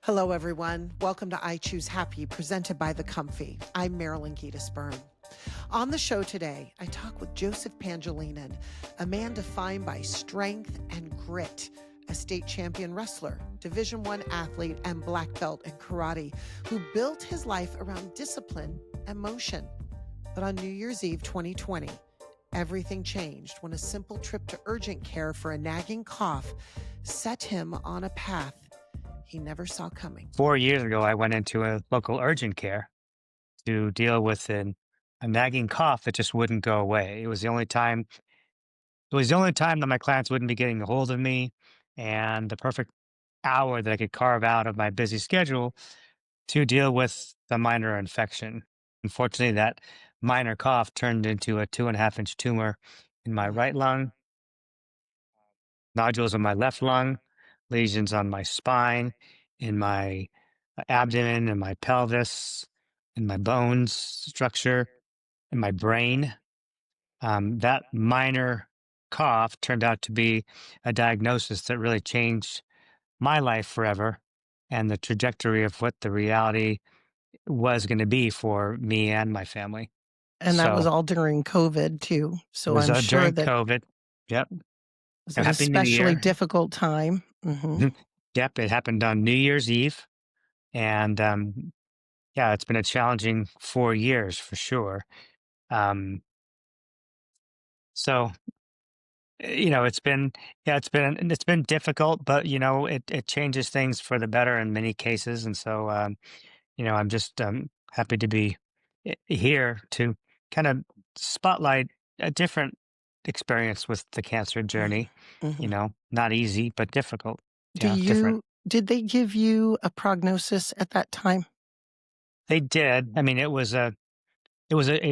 Hello, everyone. Welcome to I Choose Happy, presented by The Comfy. I'm Marilyn Geetisburn. On the show today, I talk with Joseph Pangilinan, a man defined by strength and grit, a state champion wrestler, Division I athlete, and black belt in karate, who built his life around discipline and motion. But on New Year's Eve 2020, everything changed when a simple trip to urgent care for a nagging cough set him on a path he never saw coming. 4 years ago, I went into a local urgent care to deal with a nagging cough that just wouldn't go away. It was the only time that my clients wouldn't be getting a hold of me, and the perfect hour that I could carve out of my busy schedule to deal with the minor infection. Unfortunately, that minor cough turned into a 2.5-inch tumor in my right lung, nodules in my left lung, lesions on my spine, in my abdomen, in my pelvis, in my bones structure, in my brain. That minor cough turned out to be a diagnosis that really changed my life forever and the trajectory of what the reality was going to be for me and my family. And that was So all during COVID too. it So was I'm sure during that COVID. Yep. was And an Happy New especially Year. difficult time. Hmm. Yep. It happened on New Year's Eve. And yeah, it's been a challenging 4 years for sure. Um, so it's been, yeah, it's been difficult, but it changes things for the better in many cases. And so I'm just happy to be here to kind of spotlight a different experience with the cancer journey. Hmm. Not easy, but difficult. Do Yeah, different. you did they give you a prognosis at that time? They did. I mean, it was a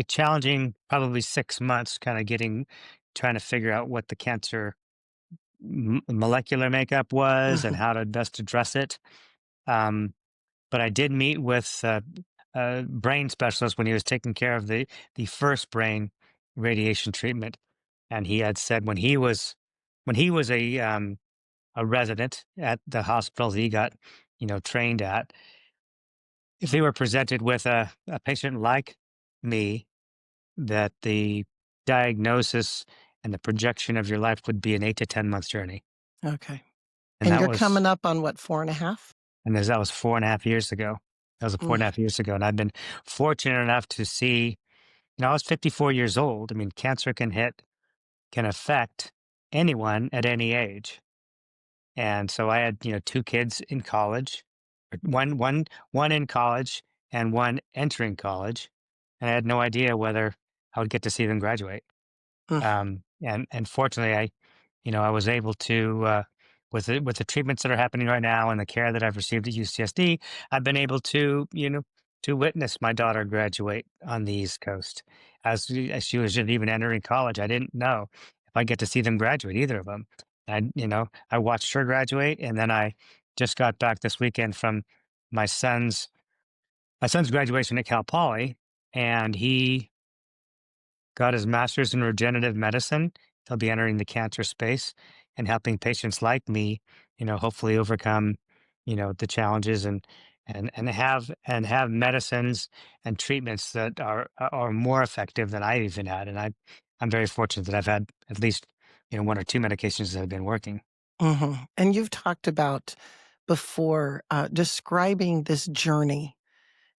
challenging, probably 6 months, kind of trying to figure out what the cancer molecular makeup was and Hmm. how to best address it. Um, but I did meet with a brain specialist when he was taking care of the first brain radiation treatment, and he had said when he was a resident at the hospital he got trained at, if they were presented with a patient like me, that the diagnosis and the projection of your life would be an 8 to 10 months journey. Okay. And And that you're coming was up on what, 4.5? that was 4.5 years ago. That was four Mm. and a half years ago. And I've been fortunate enough to see, I was 54 years old. I mean, cancer can affect anyone at any age. And so I had, two kids in college, or one in college and one entering college. And I had no idea whether I would get to see them graduate. Mm. And fortunately, I was able to, with the treatments that are happening right now and the care that I've received at UCSD, I've been able to witness my daughter graduate on the East Coast as she was just even entering college. I didn't know if I get to see them graduate, either of them. I watched her graduate, and then I just got back this weekend from my son's my son's graduation at Cal Poly, and he got his master's in regenerative medicine. He'll be entering the cancer space and helping patients like me, hopefully overcome, the challenges and have medicines and treatments that are more effective than I even had. And I'm very fortunate that I've had at least, one or two medications that have been working. Hmm. And you've talked about before describing this journey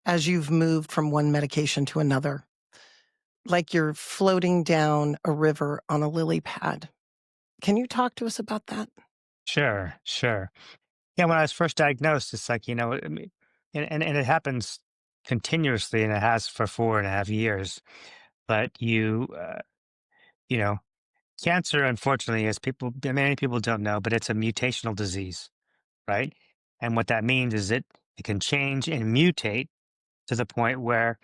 as you've moved from one medication to another, like you're floating down a river on a lily pad. Can you talk to us about that? Sure, sure. Yeah, when I was first diagnosed, it's like, I mean, and it happens continuously, and it has for 4.5 years. But you know, cancer, unfortunately, as many people don't know, but it's a mutational disease, right? And what that means is it can change and mutate to the point where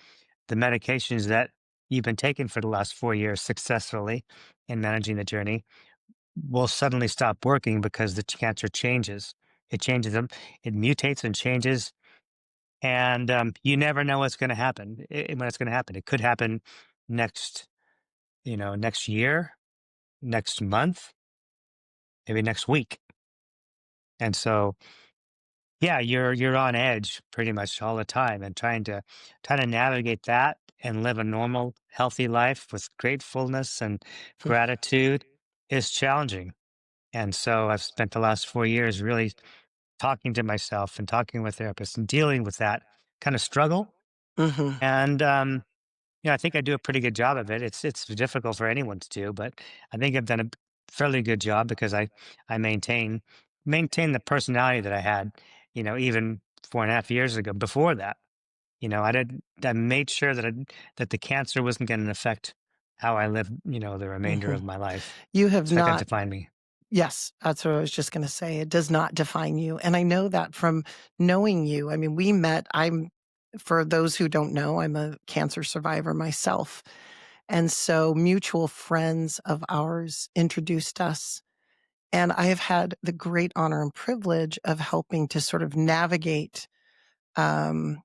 the medications that you've been taking for the last 4 years successfully in managing the journey will suddenly stop working because the cancer changes. It changes them, it mutates and changes, and you never know what's going to happen. When it's going to happen, it could happen next, next year, next month, maybe next week. And so Yeah, you're on edge pretty much all the time, and trying to navigate that and live a normal, healthy life with gratefulness and gratitude is challenging. And so I've spent the last 4 years really talking to myself and talking with therapists and dealing with that kind of struggle. Hmm. And I think I do a pretty good job of it. It's difficult for anyone to do, but I think I've done a fairly good job because I maintain the personality that I had, even 4.5 years ago. Before that, I made sure that the cancer wasn't going to affect how I live, the remainder Hmm. of my life. You have It's not going to not. define me. Yes, that's what I was just going to say. It does not define you. And I know that from knowing you. I mean, we met, for those who don't know, I'm a cancer survivor myself. And so mutual friends of ours introduced us. And I have had the great honor and privilege of helping to sort of navigate um,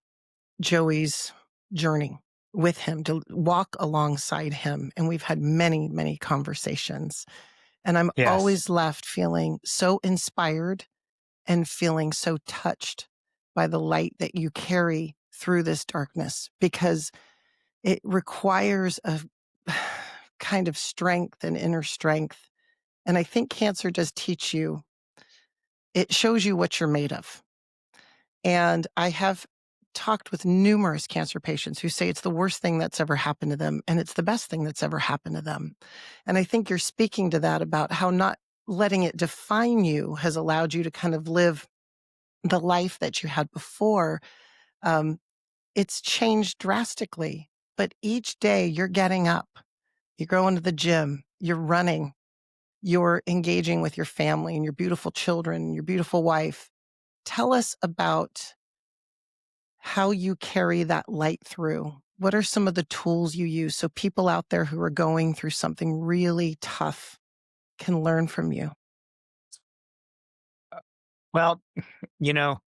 Joey's journey with him, to walk alongside him. And we've had many, many conversations. And I'm Yes. always left feeling so inspired and feeling so touched by the light that you carry through this darkness, because it requires a kind of strength and inner strength. And I think cancer does teach you, it shows you what you're made of. And I have talked with numerous cancer patients who say it's the worst thing that's ever happened to them, and it's the best thing that's ever happened to them. And I think you're speaking to that, about how not letting it define you has allowed you to kind of live the life that you had before. Um, it's changed drastically, but each day you're getting up, you're going to the gym, you're running, you're engaging with your family and your beautiful children, your beautiful wife. Tell us about how you carry that light through. What are some of the tools you use so people out there who are going through something really tough can learn from you? Well, you know,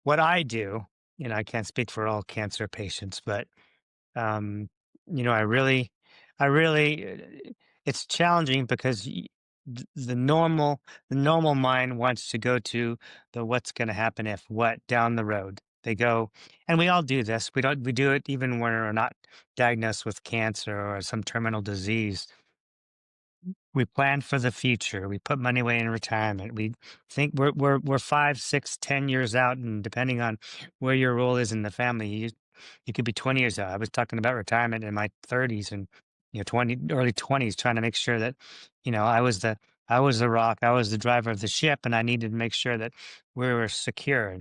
what I do, I can't speak for all cancer patients, but um, I really, it's challenging because the normal mind wants to go to the what's going to happen if what down the road. They go, and we all do this. We do it even when we're not diagnosed with cancer or some terminal disease. We plan for the future. We put money away in retirement. We think we're 5, 6, 10 years out, and depending on where your role is in the family, you could be 20 years out. I was talking about retirement in my 30s and early 20s, trying to make sure that I was the rock, I was the driver of the ship, and I needed to make sure that we were secure,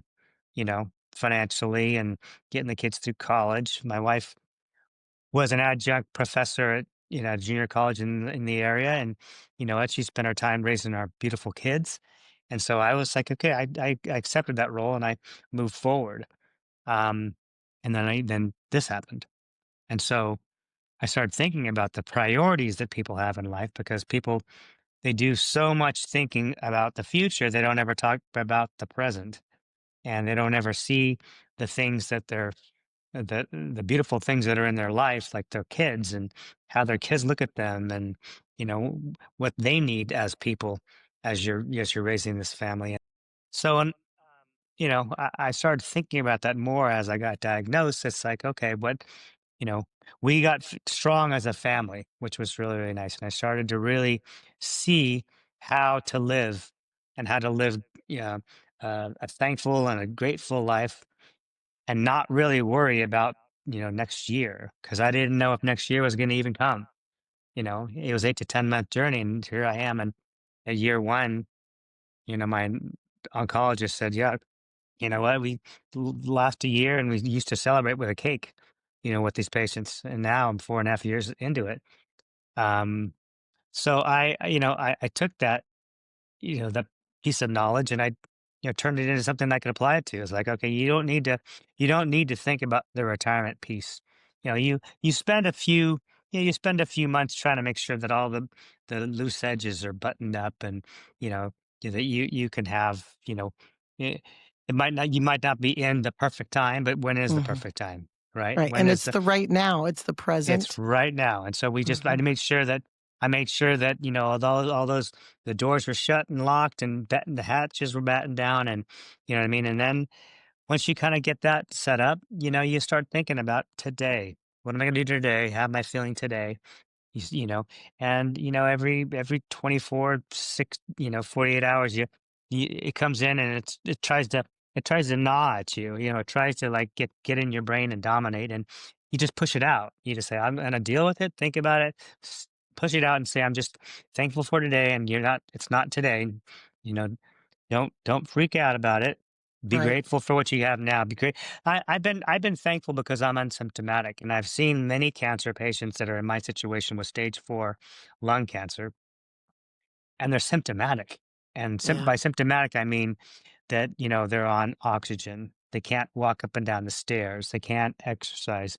financially, and getting the kids through college. My wife was an adjunct professor at junior college in the area, and she spent her time raising our beautiful kids. And so I was like, okay, I accepted that role and I moved forward. um and then this happened, and so I started thinking about the priorities that people have in life, because people, they do so much thinking about the future, they don't ever talk about the present, and they don't ever see the things that they're the beautiful things that are in their life, like their kids, and how their kids look at them, and what they need as people, as you're raising this family. So, and I started thinking about that more as I got diagnosed. It's like, okay, you know, we got strong as a family, which was really, really nice. And I started to really see how to live, and how to live, yeah, a thankful and a grateful life, and not really worry about next year, because I didn't know if next year was going to even come. It was 8 to 10 month journey, and here I am. And at year one, my oncologist said, "Yeah, you know what? We last a year, and we used to celebrate with a cake, with these patients. And now I'm 4.5 years into it." Um, so I took that piece of knowledge, and I, turned it into something I could apply it to. It's like, okay, you don't need to think about the retirement piece. You spend a few, you spend a few months trying to make sure that all the loose edges are buttoned up, and you know that you can have, it, it might not, you might not be in the perfect time, but when is the Hmm. perfect time, right? Right. When And is it's the the right now, it's the It's present. right now. And so we just I Hmm. made sure that I made sure that, all those the doors were shut and locked and the hatches were battened down, and you know what I mean? And then once you kind of get that set up, you start thinking about today. What am I going to do today? How am I feeling today? And every 24 6 48 hours, it comes in, and it tries to gnaw at you. It tries to like get in your brain and dominate, and you just push it out. You just say, I'm gonna deal with it, think about it, push it out, and say, I'm just thankful for today. And it's not today. you know don't freak out about it. Be Right. grateful for what you have now. Be great. I've been thankful because I'm unsymptomatic, and I've seen many cancer patients that are in my situation with stage 4 lung cancer, and they're symptomatic. And Yeah. by symptomatic, I mean that they're on oxygen. They can't walk up and down the stairs. They can't exercise.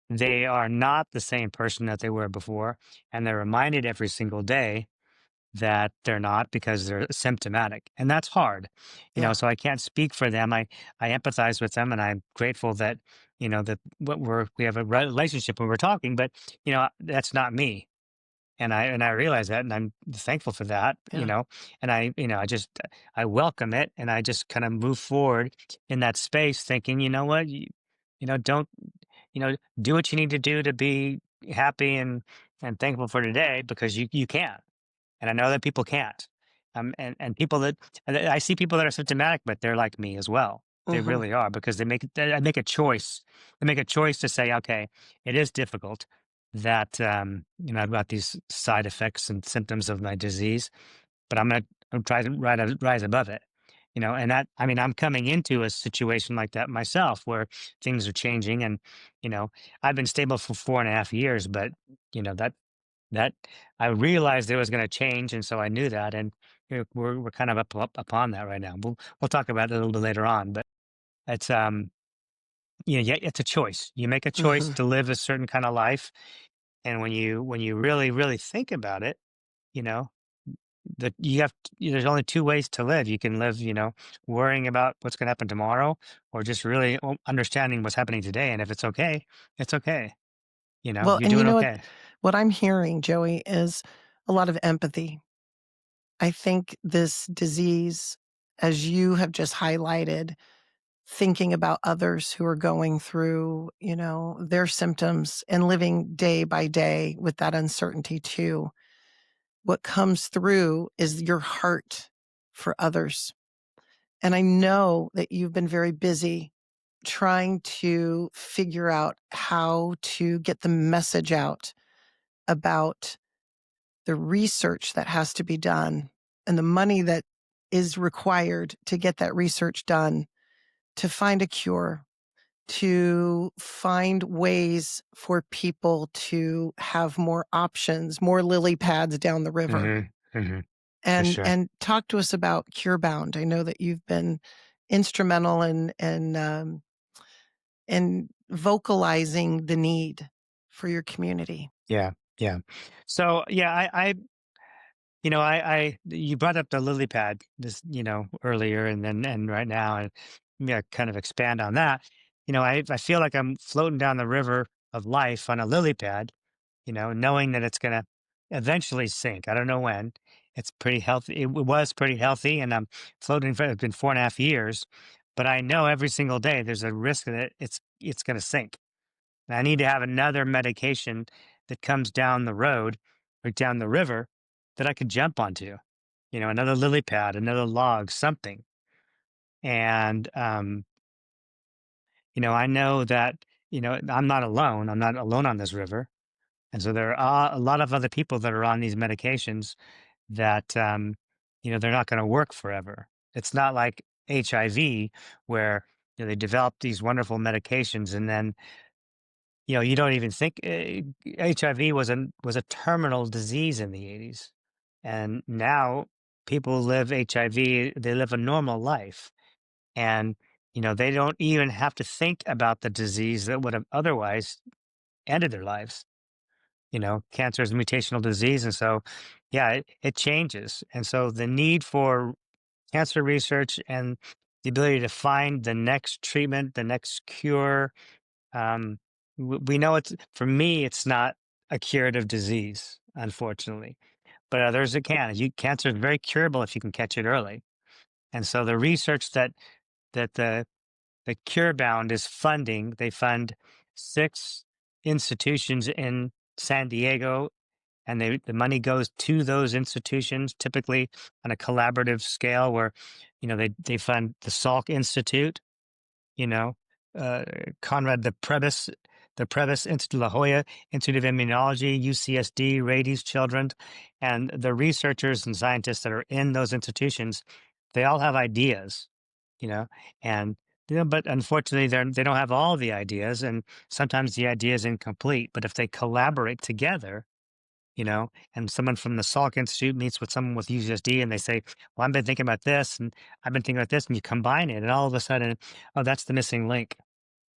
They are not the same person that they were before, and they're reminded every single day that they're not, because they're symptomatic, and that's hard. Yeah. So I can't speak for them. I empathize with them, and I'm grateful that that we have a relationship when we're talking, but that's not me. And I realize that, and I'm thankful for that. Yeah. And I just I welcome it, and I just kind of move forward in that space, thinking, what, don't, do what you need to do to be happy and thankful for today, because you can. And I know that people can't. And people and I see people that are symptomatic, but they're like me as well. They Hmm. really are, because they make a choice. They make a choice to say, okay, it is difficult that I've got these side effects and symptoms of my disease, but I'm try to rise above it. And that, I mean, I'm coming into a situation like that myself, where things are changing, and you know, I've been stable for 4.5 years, but that I realized it was going to change, and so I knew that, and we're kind of up upon that right now. We'll talk about it a little bit later on, but it's yeah, it's a choice. You make a choice Hmm. to live a certain kind of life, and when you really really think about it, you know that there's only two ways to live. You can live, worrying about what's going to happen tomorrow, or just really understanding what's happening today, and if it's okay, it's okay. Well, You're and you doing know what? okay. What I'm hearing, Joey, is a lot of empathy. I think this disease, as you have just highlighted, thinking about others who are going through, their symptoms and living day by day with that uncertainty too. What comes through is your heart for others. And I know that you've been very busy trying to figure out how to get the message out about the research that has to be done and the money that is required to get that research done, to find a cure, to find ways for people to have more options, more lily pads down the river. Hmm. Hmm. For sure. And talk to us about CureBound. I know that you've been instrumental in vocalizing the need for your community. Yeah, yeah. So yeah, you brought up the lily pad this, earlier, and right now, and yeah, kind of expand on that. I feel like I'm floating down the river of life on a lily pad, knowing that it's gonna eventually sink. I don't know when. It's pretty healthy. It was pretty healthy, and I'm floating for, it's been 4.5 years, but I know every single day there's a risk that it's gonna sink. And I need to have another medication that comes down the road or down the river that I could jump onto, another lily pad, another log, something. And, I know that, I'm not alone. I'm not alone on this river. And so there are a lot of other people that are on these medications that, they're not going to work forever. It's not like HIV, where, they develop these wonderful medications, and then you don't even think HIV was a terminal disease in the 80s, and now people live HIV. They live a normal life, and they don't even have to think about the disease that would have otherwise ended their lives. Cancer is a mutational disease, and so yeah, it changes, and so the need for cancer research and the ability to find the next treatment, the next cure, we know it's for me, it's not a curative disease. unfortunately. But others it can. Cancer is very curable if you can catch it early. And so the research that the CureBound is funding, they fund 6 institutions in San Diego, and the money goes to those institutions, typically on a collaborative scale where, they fund the Salk Institute, you know, uh, Conrad the Previs Institute, La Jolla Institute of Immunology, UCSD, Rady's Children, and the researchers and scientists that are in those institutions, they all have ideas, you know, and but unfortunately they don't have all the ideas, and sometimes the idea is incomplete. But if they collaborate together, and someone from the Salk Institute meets with someone with UCSD and they say, well, I've been thinking about this and I've been thinking about this, and you combine it, and all of a sudden, oh, that's the missing link,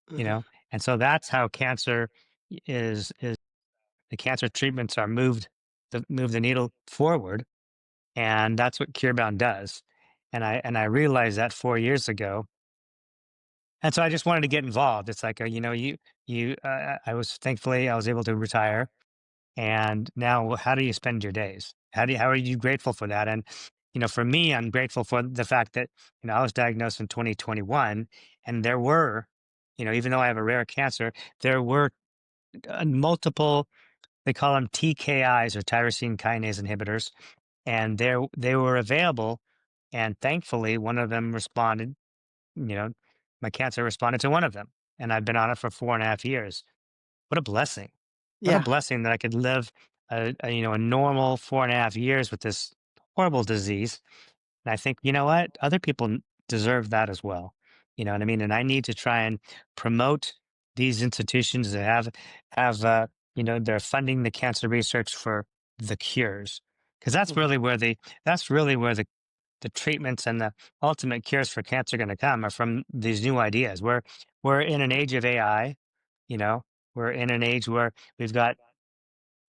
you Mhm. know? And so that's how cancer is the cancer treatments are move the needle forward. And that's what CureBound does. And I realized that 4 years ago. And so I just wanted to get involved. It's like, I was thankfully I was able to retire. And now, how do you spend your days? How are you grateful for that? And, for me, I'm grateful for the fact that, I was diagnosed in 2021, and there were, even though I have a rare cancer, there were multiple, they call them TKIs or tyrosine kinase inhibitors, and they were available. And thankfully, one of them responded, you know, my cancer responded to one of them. And I've been on it for 4.5 years. What a blessing. What a Yeah. blessing that I could live a normal 4.5 years with this horrible disease. And I think, you know what? Other people deserve that as well. You know what I mean? And I need to try and promote these institutions that they're funding the cancer research for the cures. Because Mhm. that's really where the treatments and the ultimate cures for cancer are going to come are from these new ideas. We're in an age of AI, you know, we're in an age where we've got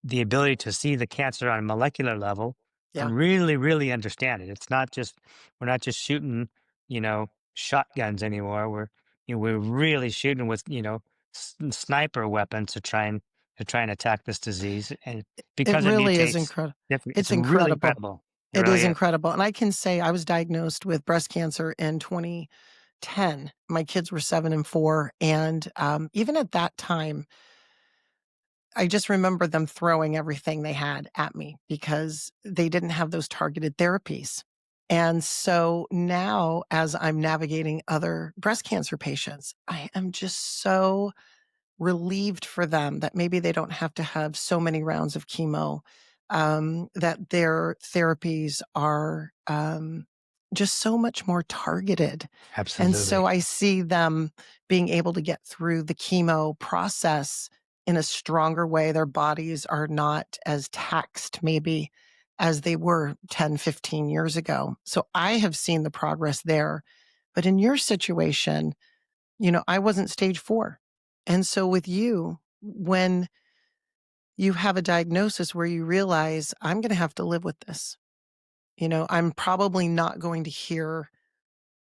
the ability to see the cancer on a molecular level Yeah. and really, really understand it. We're not just shooting, shotguns anymore. We're really shooting with, sniper weapons to try and attack this disease. And It because it really is mutates, incredible. it's It's really incredible. incredible. It It really is is. incredible, and I can say I was diagnosed with breast cancer in 2010. My kids were 7 and 4, and, even at that time, I just remember them throwing everything they had at me because they didn't have those targeted therapies. And so now as I'm navigating other breast cancer patients, I am just so relieved for them that maybe they don't have to have so many rounds of chemo, that their therapies are, just so much more targeted. And so Absolutely. I see them being able to get through the chemo process in a stronger way. Their bodies are not as taxed maybe as they were 10, 15 years ago. So I have seen the progress there. But in your situation, I wasn't stage 4. And so with you, when you have a diagnosis where you realize, "I'm gonna have to live with this," I'm probably not going to hear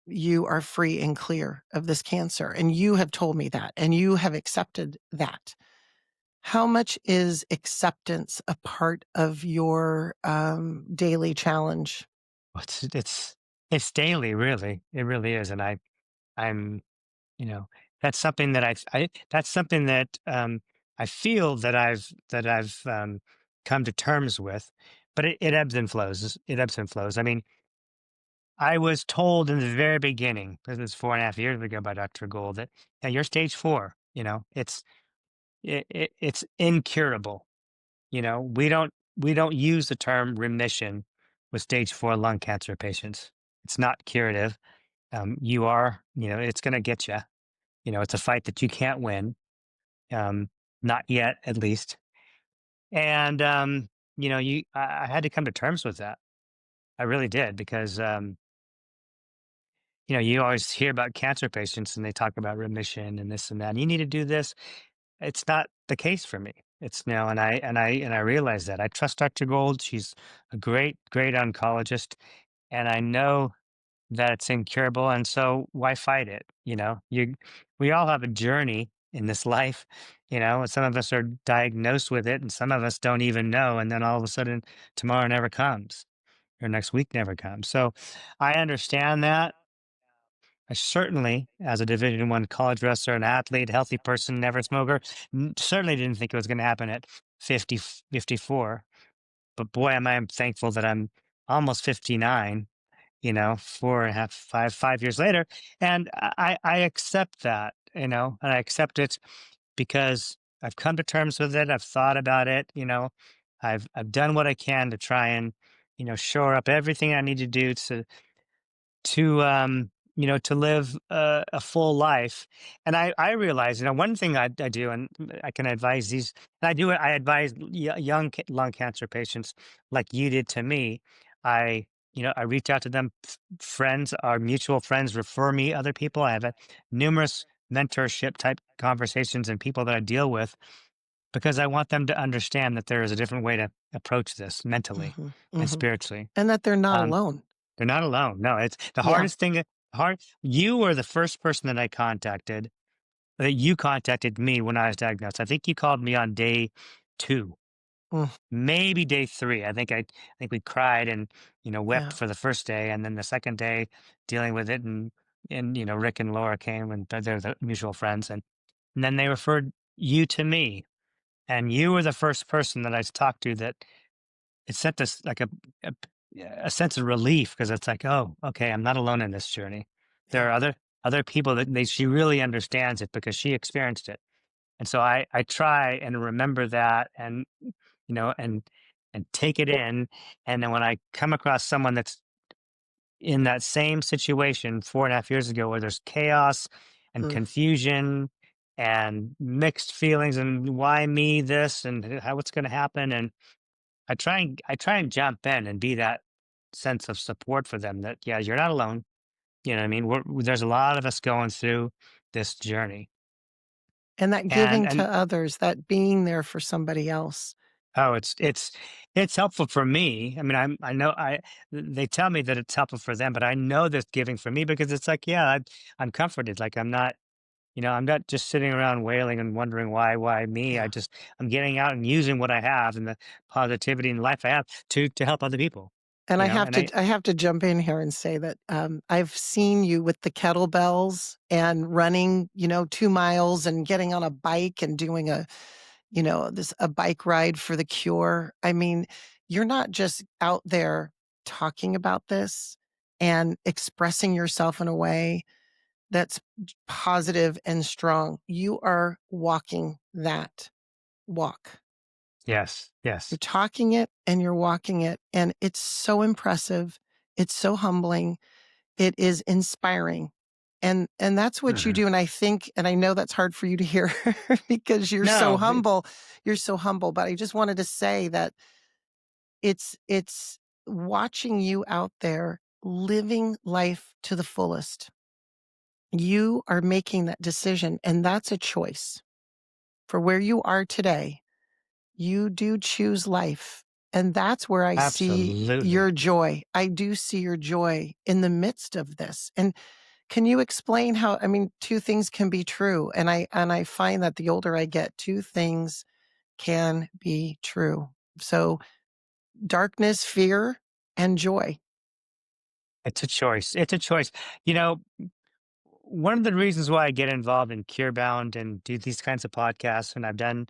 you are free and clear of this cancer, and you have told me that, and you have accepted that. How much is acceptance a part of your, daily challenge? It's daily, really. It really is. And I'm You know, that's something that that's something that I feel that I've come to terms with, but it ebbs and flows. It ebbs and flows. I mean, I was told in the very beginning, this was 4.5 years ago by Dr. Gold, that yeah, you're stage 4. It's incurable. We don't use the term remission with stage 4 lung cancer patients. It's not curative. It's going to get you. It's a fight that you can't win, um, not yet, at least. And I had to come to terms with that. I really did because you always hear about cancer patients and they talk about remission and this and that. And you need to do this. It's not the case for me. It's now, and I realize that I trust Dr. Gold. She's a great, great oncologist, and I know that it's incurable. And so why fight it? We all have a journey in this life, and some of us are diagnosed with it, and some of us don't even know. And then all of a sudden, tomorrow never comes, or next week never comes. So I understand that. I certainly, as a Division I college wrestler, an athlete, healthy person, never smoker, certainly didn't think it was going to happen at 50, 54. But boy, am I thankful that I'm almost 59, 4.5, 5 years later. And I accept that, and I accept it because I've come to terms with it. I've thought about it, I've done what I can to try and, shore up everything I need to do to live a full life. And I realize, one thing I do, and I can advise these, and I advise young lung cancer patients like you did to me. I reach out to them. Friends, our mutual friends, refer me other people. I have numerous mentorship type conversations and people that I deal with, because I want them to understand that there is a different way to approach this mentally Hmm. and Hmm. spiritually. And that they're not um, alone. they're not alone. No, it's the Yeah. hardest thing. You were the first person that I contacted, that you contacted me when I was diagnosed. I think you called me on day 2, Mm, maybe day 3. I think we cried and, wept yeah. for the first day. And then the second day dealing with it, and, Rick and Laura came, and they're the mutual friends. And then they referred you to me, and you were the first person that I talked to that it sent us like a a sense of relief, because it's like, oh, okay, I'm not alone in this journey. There Yeah. are other people that she really understands it because she experienced it. And so I try and remember that, and and take it in. And then when I come across someone that's in that same situation 4.5 years ago, where there's chaos and Mm. confusion and mixed feelings, and why me this, and how what's going to happen, and I try and jump in and be that sense of support for them, that, yeah, you're not alone. You know what I mean? There's a lot of us going through this journey. And that And giving to and others, that being there for somebody else. oh, it's helpful for me. I mean, I know they tell me that it's helpful for them, but I know that's giving for me, because it's like, yeah, I'm comforted. Like, I'm not just sitting around wailing and wondering why me. Yeah. I'm getting out and using what I have and the positivity in life I have to help other people. And You know, and I I have to jump in here and say that, I've seen you with the kettlebells and running, 2 miles and getting on a bike and doing a bike ride for the cure. I mean, you're not just out there talking about this and expressing yourself in a way that's positive and strong. You are walking that walk. Yes, You're yes. talking it and you're walking it, and it's so impressive. It's so humbling. It is inspiring. And that's what you Mhm. do, and I think and I know that's hard for you to hear because you're so No, humble. You're so humble, but I just wanted to say that it's watching you out there living life to the fullest. You are making that decision, and that's a choice. For where you are today, you do choose life, and that's where I see absolutely. your joy. I do see your joy in the midst of this. And can you explain how I mean, 2 things can be true, and I find that the older I get, 2 things can be true. So, darkness, fear, and joy. It's a choice. It's a choice. You know, one of the reasons why I get involved in CureBound and do these kinds of podcasts, and I've done,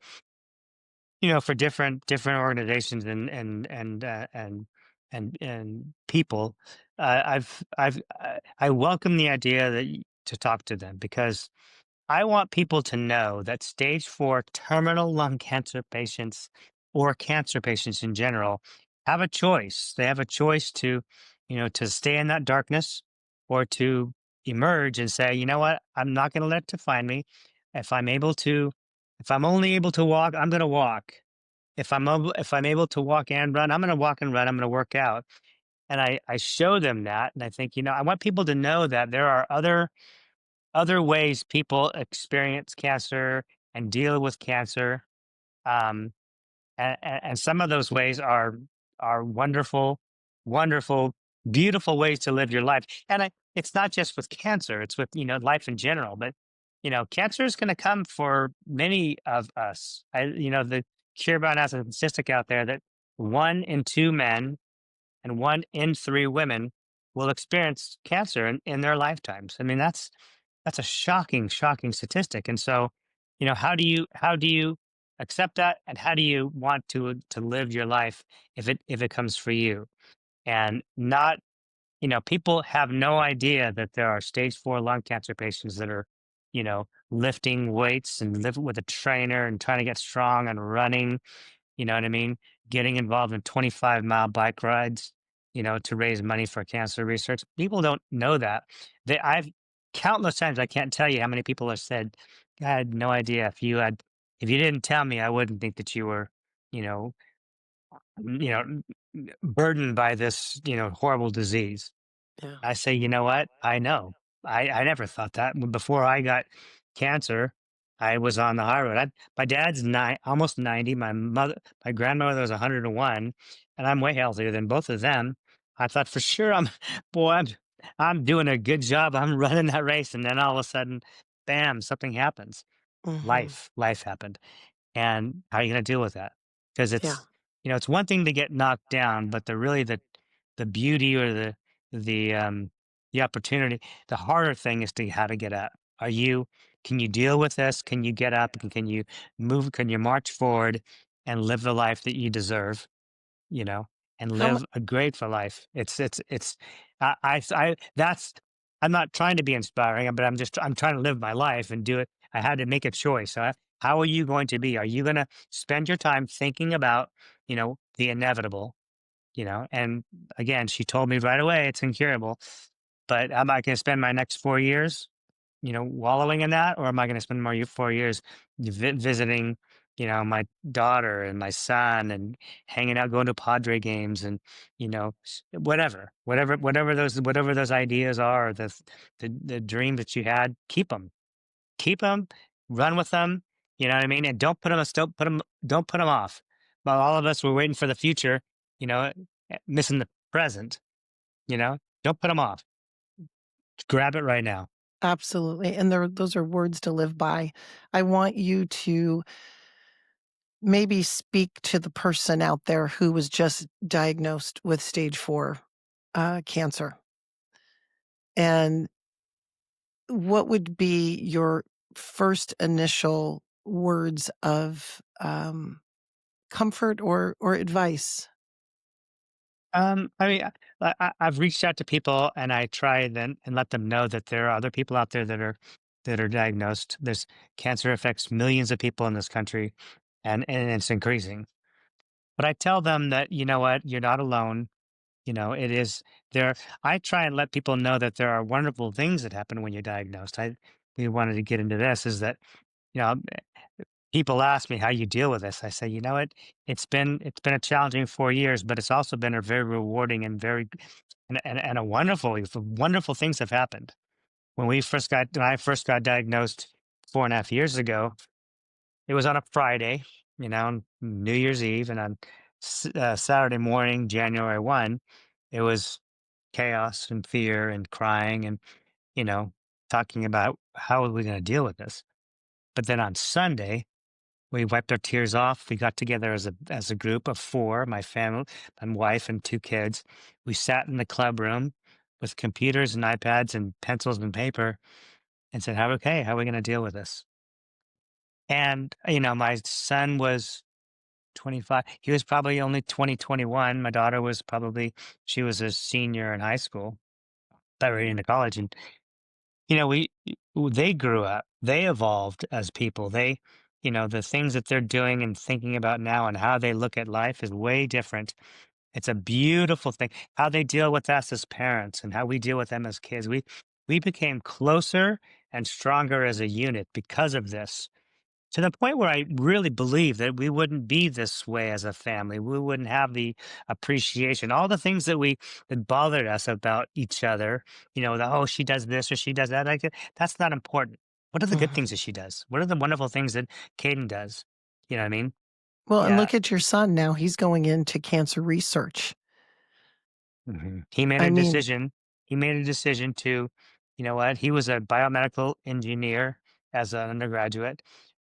for different organizations and people, I welcome the idea to talk to them, because I want people to know that stage 4 terminal lung cancer patients, or cancer patients in general, have a choice. They have a choice to stay in that darkness, or to emerge and say, you know what, I'm not going to let it define me. If I'm able to, if I'm only able to walk, I'm going to walk. If I'm able to walk and run, I'm going to walk and run. I'm going to work out. And I show them that. And I think, I want people to know that there are other ways people experience cancer and deal with cancer. Um, and some of those ways are wonderful, wonderful, beautiful ways to live your life. And it's not just with cancer; it's with life in general. But cancer is going to come for many of us. The sheer amount of statistic out there that 1 in 2 men and 1 in 3 women will experience cancer in their lifetimes. I mean, that's a shocking, shocking statistic. And so, how do you accept that, and how do you want to live your life if it comes for you, and not people have no idea that there are stage 4 lung cancer patients that are, lifting weights and live with a trainer and trying to get strong and running, you know what I mean? Getting involved in 25-mile bike rides, to raise money for cancer research. People don't know that. I've countless times, I can't tell you how many people have said, I had no idea. If you didn't tell me, I wouldn't think that you were, you know, burdened by this, horrible disease. Yeah. I say, you know what? I know. I never thought that. Before I got cancer, I was on the high road. My dad's almost 90. My grandmother was 101, and I'm way healthier than both of them. I thought for sure boy, I'm doing a good job. I'm running that race. And then all of a sudden, bam, something happens. Hmm. Life happened. And how are you going to deal with that? Because Yeah. it's one thing to get knocked down, but the beauty, or the opportunity, the harder thing is to how to get up. Can you deal with this? Can you get up? Can you move? Can you march forward and live the life that you deserve? you know, and How live a grateful life. That's, I'm not trying to be inspiring, but I'm trying to live my life and do it. I had to make a choice. How are you going to be? Are you going to spend your time thinking about, the inevitable, and again, she told me right away, it's incurable, but am I going to spend my next 4 years wallowing in that, or am I going to spend 4 years visiting, my daughter and my son, and hanging out, going to Padre games, and whatever those ideas are, the dream that you had, keep them, run with them. You know what I mean? And don't put them off. While all of us were waiting for the future, you know, missing the present. Don't put them off. Grab it right now. Absolutely, and those are words to live by. I want you to maybe speak to the person out there who was just diagnosed with stage 4, cancer, and what would be your first initial words of, comfort or advice? I mean, I've reached out to people, and I try then and let them know that there are other people out there that are diagnosed. There's Cancer affects millions of people in this country, and it's increasing. But I tell them that, you know what, you're not alone. It is there. I try and let people know that there are wonderful things that happen when you're diagnosed. We wanted to get into this, is that, you know, people ask me how you deal with this. I say, you know what, it's been a challenging 4 years, but it's also been a very rewarding and very and a wonderful things have happened. When I first got diagnosed 4.5 years ago, it was on a Friday, on New Year's Eve, and on Saturday morning, January 1, it was chaos and fear and crying, and you know talking about how are we going to deal with this. But then on Sunday, we wiped our tears off. We got together as a group of four, my family, my wife, and 2 kids. We sat in the club room with computers and iPads and pencils and paper, and said, how are we going to deal with this?" And my son was 25. He was probably only 20, 21. My daughter was she was a senior in high school, ready into college. And, they grew up, they evolved as people. The things that they're doing and thinking about now, and how they look at life, is way different. It's a beautiful thing. How they deal with us as parents and how we deal with them as kids. We became closer and stronger as a unit because of this, to the point where I really believe that we wouldn't be this way as a family. We wouldn't have the appreciation, all the things that bothered us about each other. Oh, she does this or she does that. That's not important. What are the good Mhm. things that she does? What are the wonderful things that Caden does? You know what I mean? Well, and Yeah. look at your son now, he's going into cancer research. He made I a mean decision. He made a decision to, you know what? He was a biomedical engineer. as an undergraduate.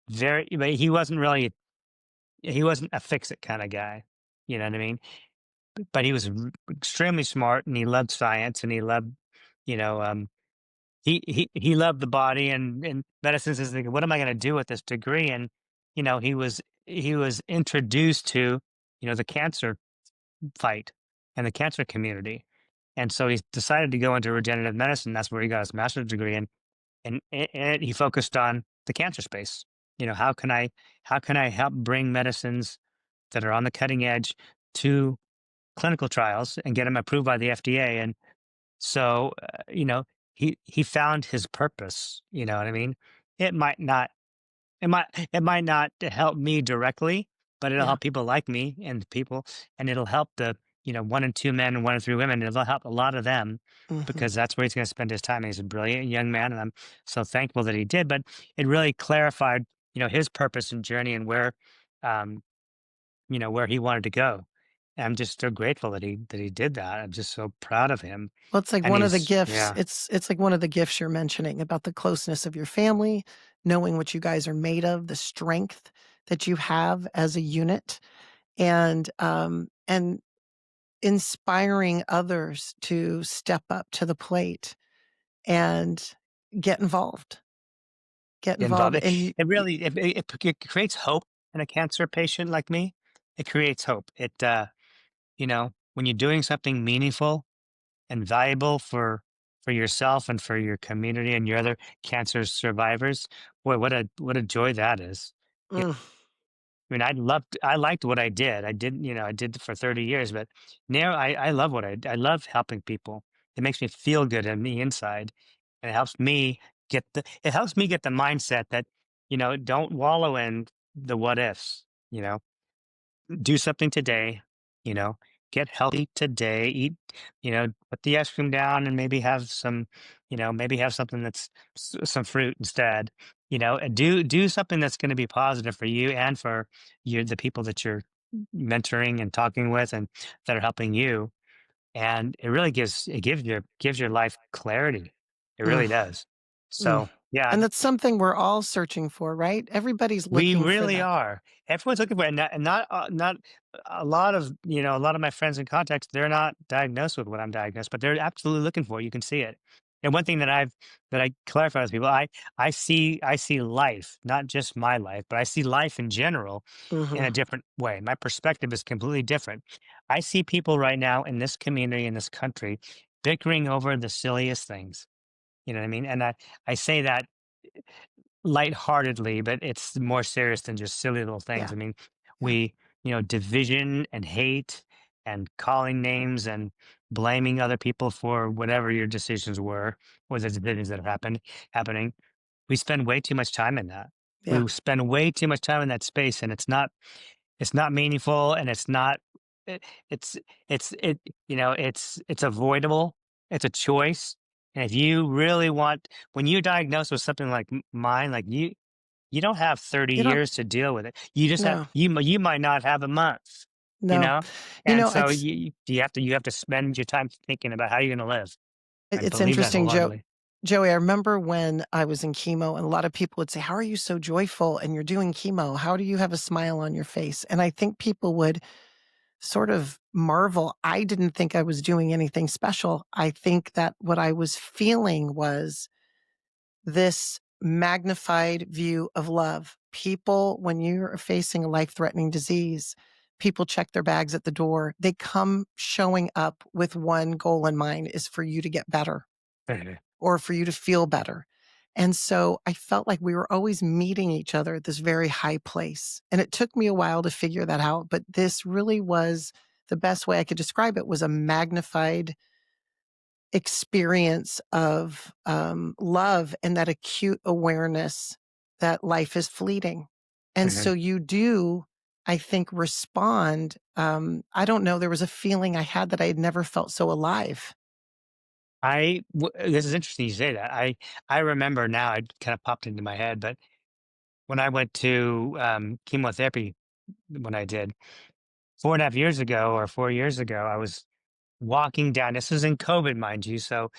Very, but he wasn't a fix it kind of guy. You know what I mean? But he was extremely smart, and he loved science, and he loved, you know, he loved the body, and medicine is like, what am I going to do with this degree? And he was introduced to the cancer fight and the cancer community, and so he decided to go into regenerative medicine. That's where he got his master's degree, and he focused on the cancer space. How can I help bring medicines that are on the cutting edge to clinical trials and get them approved by the FDA? And so, he found his purpose. You know what I mean? It might not, it might not help me directly, but it'll Yeah. help people like me and it'll help the, one in two men and one in three women. It'll help a lot of them Hmm. because that's where he's going to spend his time. He's a brilliant young man, and I'm so thankful that he did. But it really clarified, his purpose and journey and um, where he wanted to go. And I'm just so grateful that he did that. I'm just so proud of him. Well, it's like And one of the he's gifts. yeah. It's like one of the gifts you're mentioning about the closeness of your family, knowing what you guys are made of, the strength that you have as a unit, and inspiring others to step up to the plate and get involved. Get Involved. involved, It, and it really it creates hope in a cancer patient like me. It creates hope. When you're doing something meaningful and valuable for yourself and for your community and your other cancer survivors, boy, what a joy that is. mm, I mean, I liked what I did. I did it for 30 years, but now I love I love helping people. It makes me feel good on the inside. And it helps me get the mindset that, don't wallow in the what ifs, do something today, you know, get healthy today, put the ice cream down and maybe have something that's some fruit instead, and do something that's going to be positive for you and for the people that you're mentoring and talking with and that are helping you. And it gives your life clarity. It mm, really does. mm. So yeah, And that's something we're all searching for, right? Everybody's we looking for really that. are. Everyone's looking for it, and not a lot of my friends and contacts. They're not diagnosed with what I'm diagnosed, but they're absolutely looking for it. You can see it. And one thing that I clarify with people, I see life, not just my life, but I see life in general in Mhm. a different way. My perspective is completely different. I see people right now in this community in this country bickering over the silliest things. You know what I mean? And I say that lightheartedly, but it's more serious than just silly little things. Yeah, I mean, yeah. division and hate and calling names and blaming other people for whatever your decisions were or the decisions that have happening. We spend way too much time in that. Yeah. We spend way too much time in that space, and it's not meaningful, and it, it's it's avoidable. It's a choice. And if you really want, when you're diagnosed with something like mine, like you don't have 30 You don't years to deal with it. You just have no, you might not have a month, you no. know? And so It's you have to spend your time thinking about how you're gonna live. I it's believe that interesting, wholeheartedly. Joey, I remember when I was in chemo and a lot of people would say, "How are you so joyful and you're doing chemo? How do you have a smile on your face?" And I think people would sort of marvel. I didn't think I was doing anything special. I think that what I was feeling was this magnified view of love. People, when you're facing a life threatening disease, people check their bags at the door. They come showing up with one goal in mind is for you to get better or for you to feel better. And so I felt like we were always meeting each other at this very high place. And it took me a while to figure that out, but this really was the best way I could describe it was a magnified experience of love and that acute awareness that life is fleeting. And so you do, I think, respond. I don't know, there was a feeling I had that I had never felt so alive. This is interesting you say that. I remember now, it kind of popped into my head, but when I went to chemotherapy when I did 4.5 years ago or 4 years ago, walking down. This was in COVID, mind you. So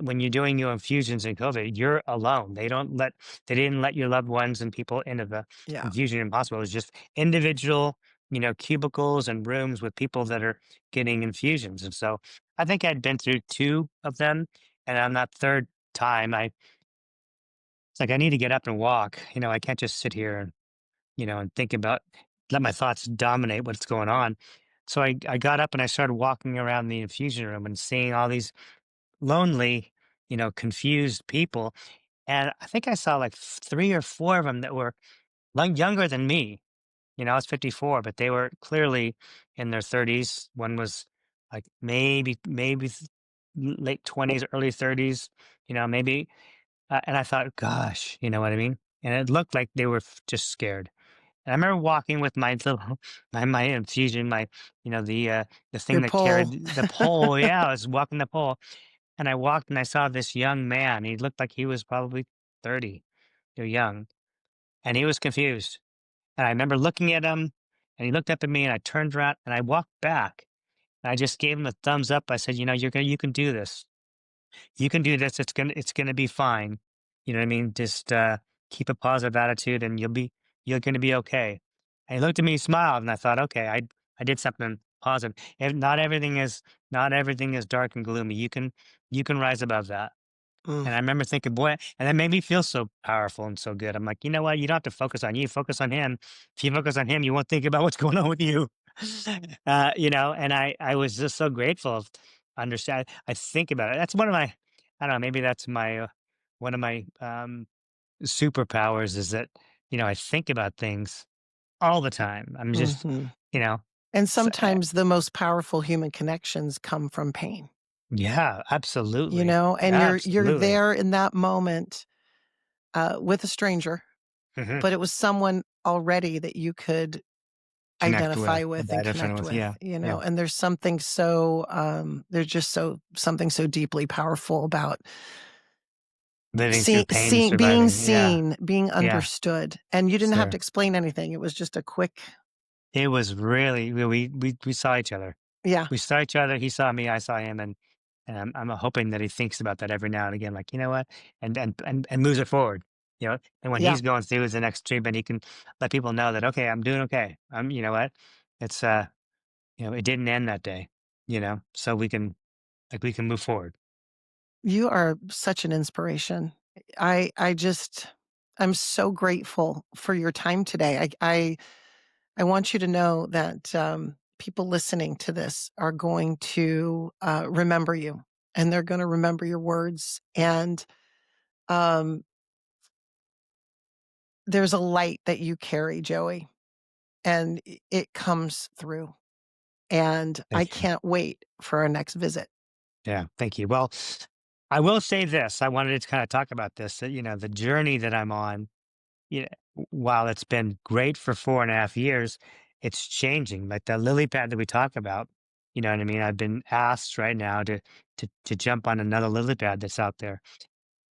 when you're doing your infusions in COVID, you're alone. They didn't let your loved ones and people into the Yeah. infusion in hospital. It's just individual, cubicles and rooms with people that are getting infusions. And so I think I'd been through two of them, and on that third time, it's like I need to get up and walk. I can't just sit here and think about, let my thoughts dominate what's going on. So I got up and I started walking around the infusion room and seeing all these lonely, confused people. And I think I saw like three or four of them that were like younger than me. I was 54, but they were clearly in their 30s. One was like maybe late 20s, early 30s, maybe. And I thought, gosh, you know what I mean? And it looked like they were just scared. And I remember walking with my little my infusion, the thing Your that pole. carried the pole. Yeah, I was walking the pole, and I walked and I saw this young man. He looked like he was probably 30, young, and he was confused. And I remember looking at him, and he looked up at me, and I turned around and I walked back. And I just gave him a thumbs up. I said, you can do this. You can do this. It's gonna be fine. You know what I mean? Just keep a positive attitude, and you're gonna be okay. And he looked at me, smiled, and I thought, okay, I did something positive. And not everything is dark and gloomy. You can rise above that. Mm. And I remember thinking, boy, and that made me feel so powerful and so good. I'm like, you know what? You don't have to focus on you. Focus on him. If you focus on him, you won't think about what's going on with you. And I was just so grateful. Understand? I think about it. That's one of my, I don't know. Maybe that's my one of my superpowers is that I think about things all the time. I'm just, Mhm. you know, And s- uh, sometimes the most powerful human connections come from pain, yeah, absolutely, and you're absolutely. there in that moment, with a stranger, Hmm. but it was someone already that you could Connect identify with, with and identify connect with, with, yeah, yeah. and there's something so, there's just something so deeply powerful about Living through pain and being surviving. Yeah, seen, being yeah, understood, and you didn't have to sure. explain anything, it was just a quick. It was really we saw each other. Yeah, We saw each other. He saw me. I saw him, and I'm hoping that he thinks about that every now and again. Like, you know what, and moves it forward. And when yeah. he's going through his next treatment, he can let people know that, okay, I'm doing okay. You know what, it's it didn't end that day. So we can move forward. You are such an inspiration. I just I'm so grateful for your time today. I want you to know that, people listening to this are going to, remember you, and they're gonna remember your words, and, um, there's a light that you carry, Joey, and it comes through, and I Thank you. can't wait for our next visit. Yeah, thank you. Well, I will say this. I wanted to kind of talk about this. That, the journey that I'm on. While it's been great for 4.5 years, it's changing. Like the lily pad that we talk about, you know what I mean? I've been asked right now to jump on another lily pad that's out there.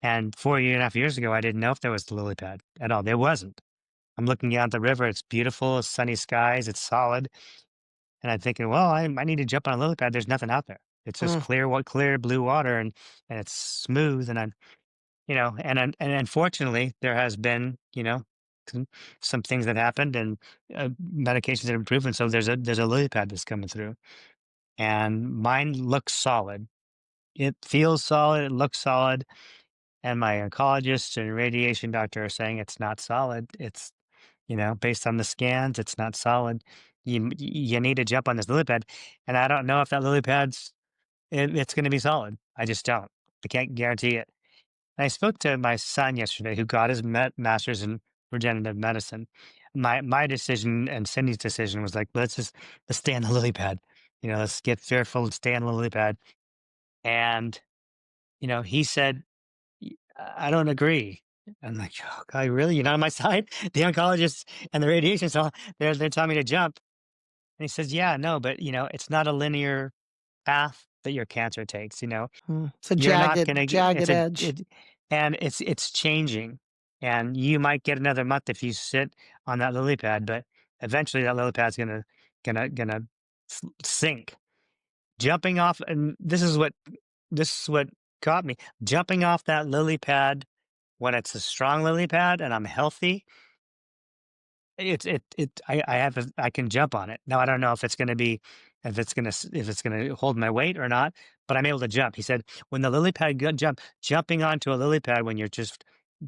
And 4.5 years ago, I didn't know if there was the lily pad at all. There wasn't. I'm looking out the river. It's beautiful, it's sunny skies, it's solid. And I'm thinking, well, I need to jump on a lily pad. There's nothing out there. It's just Mm, clear, what clear blue water, and it's smooth. And unfortunately, there has been, some, some things that happened, and medications that improved. And so there's a lily pad that's coming through, and mine looks solid. It feels solid. It looks solid. And my oncologist and radiation doctor are saying it's not solid. It's, based on the scans, it's not solid. You need to jump on this lily pad, and I don't know if that lily pad's it's going to be solid. I just don't. I can't guarantee it. I spoke to my son yesterday, who got his master's in regenerative medicine. My decision and Cindy's decision was like, let's stay on the lily pad. Let's get fearful and stay on the lily pad. And he said, I don't agree." I'm like, "Oh God, really? You're not on my side?" The oncologists and the radiation, so they're telling me to jump. And he says, "Yeah, no, but it's not a linear path that your cancer takes. it's a You're not jagged gonna get jagged edge. and it's changing, and you might get another month if you sit on that lily pad, but eventually that lily pad's gonna sink. jumping off, and this is what caught me, jumping off that lily pad when it's a strong lily pad and I'm healthy. I have I can jump on it. Now I don't know if it's gonna be if it's gonna hold my weight or not, but I'm able to jump. He said when the lily pad jumping onto a lily pad when you're just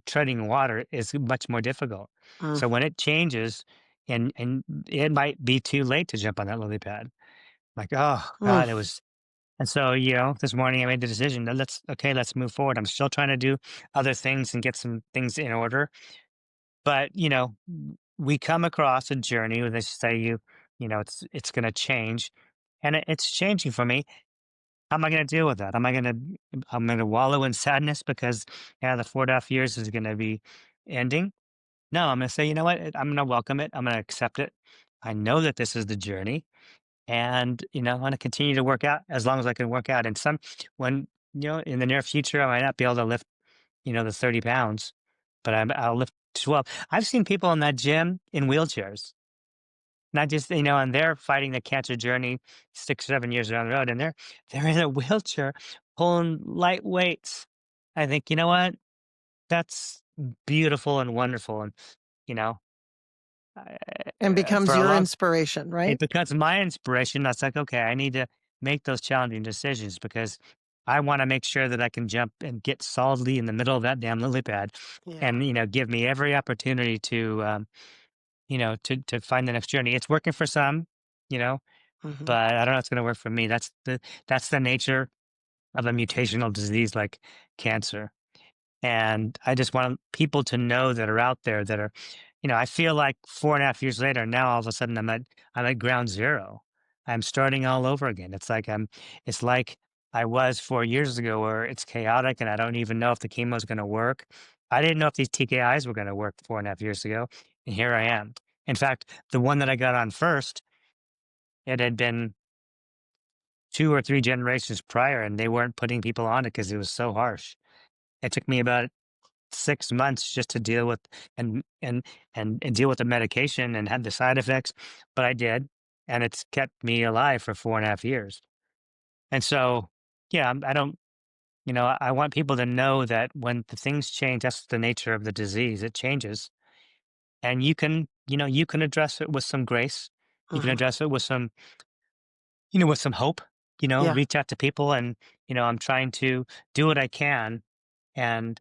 treading water is much more difficult. Mm. So when it changes and it might be too late to jump on that lily pad. Like, oh Mm. God, it was. And so, this morning I made the decision that let's move forward. I'm still trying to do other things and get some things in order, but we come across a journey where they say it's going to change, and it's changing for me. How am I going to deal with that? I'm going to wallow in sadness because the 4.5 years is going to be ending? No, I'm going to say, you know what? I'm going to welcome it. I'm going to accept it. I know that this is the journey, and I'm going to continue to work out as long as I can work out. And when in the near future, I might not be able to lift the 30 pounds, but I'll lift 12. I've seen people in that gym in wheelchairs, not just, and they're fighting the cancer journey 6, 7 years down the road, and they're in a wheelchair pulling light weights. I think, you know what? That's beautiful and wonderful. And, you know, And becomes for a your long inspiration, right? it becomes my inspiration. That's like, okay, I need to make those challenging decisions because I want to make sure that I can jump and get solidly in the middle of that damn lily pad, Yeah. and give me every opportunity to find the next journey. It's working for some, you know, Hmm. but I don't know if it's going to work for me. That's the nature of a mutational disease like cancer. And I just want people to know that are out there that are, I feel like 4.5 years later, now all of a sudden I'm at ground zero. I'm starting all over again. It's like I was 4 years ago where it's chaotic and I don't even know if the chemo is going to work. I didn't know if these TKIs were going to work 4.5 years ago. And here I am. In fact, the one that I got on first, it had been 2 or 3 generations prior and they weren't putting people on it because it was so harsh. It took me about 6 months just to deal with and deal with the medication and had the side effects, but I did, and it's kept me alive for 4.5 years. And so, yeah, I don't, I want people to know that when the things change, that's the nature of the disease. It changes, and you can address it with some grace. You can Hmm. address it with some hope. Yeah. Reach out to people, and I'm trying to do what I can, and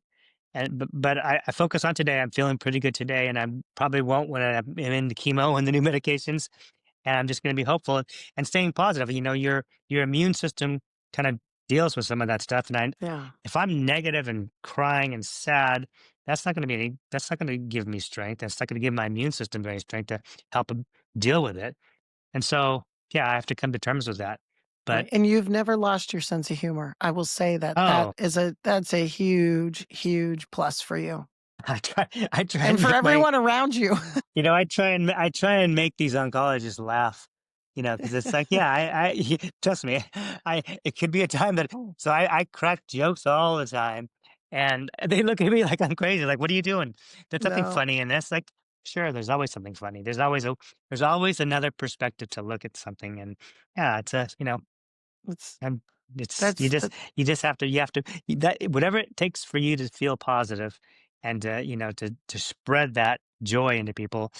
but I focus on today. I'm feeling pretty good today, and I probably won't when I'm in the chemo and the new medications. And I'm just going to be hopeful and staying positive. Your immune system kind of deals with some of that stuff. And Yeah. if I'm negative and crying and sad, that's not going to be any. That's not going to give me strength. That's not going to give my immune system any strength to help deal with it. And so, yeah, I have to come to terms with that. But Right. And you've never lost your sense of humor. I will say that oh, that's a huge, huge plus for you I try and and for make my everyone around you. I try and make these oncologists laugh, because it's like, yeah, trust me, it could be a time that so I crack jokes all the time, and they look at me like I'm crazy. Like, what are you doing? There's nothing No, funny in this. Like, sure, there's always something funny. There's always another perspective to look at something, and yeah, it's and it's that's that you have to that whatever it takes for you to feel positive and to spread that joy into people.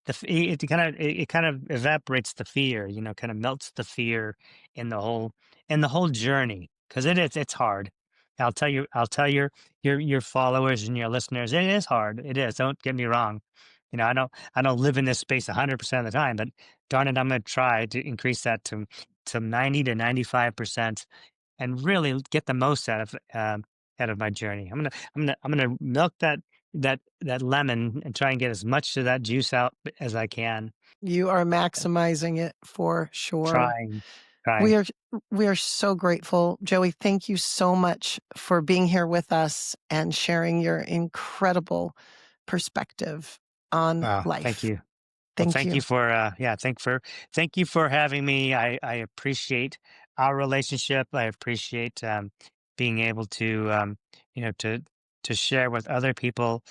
It kind of evaporates the fear, kind of melts the fear in the whole journey, because it's hard. I'll tell your followers and your listeners, it is hard. It is. Don't get me wrong. I don't live in this space 100% of the time, but darn it, I'm going to try to increase that to 90 to 95% and really get the most out of my journey. I'm gonna milk that lemon and try and get as much of that juice out as I can. you are Uh, maximizing it for sure. Trying, trying. We are we are so grateful. Joey, thank you so much for being here with us and sharing your incredible perspective on Wow, thank life. you. Well, Thank you. thank you for having me. I appreciate our relationship. I appreciate being able to to share with other people,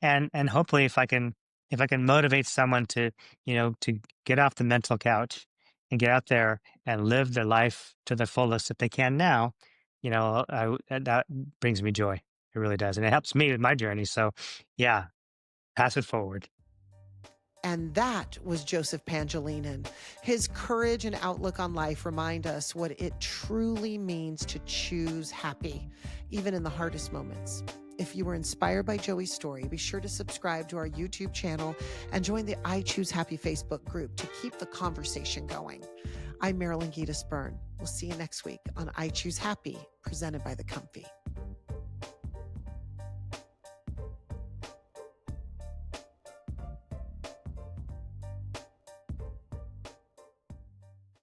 and hopefully if I can motivate someone to get off the mental couch and get out there and live their life to the fullest if they can now, that brings me joy. It really does. And it helps me with my journey. So, yeah, pass it forward. And that was Joseph Pangilinan. His courage and outlook on life remind us what it truly means to choose happy, even in the hardest moments. If you were inspired by Joey's story, be sure to subscribe to our YouTube channel and join the I Choose Happy Facebook group to keep the conversation going. I'm Marilyn Geetis-Byrne. We'll see you next week on I Choose Happy, presented by The Comfy.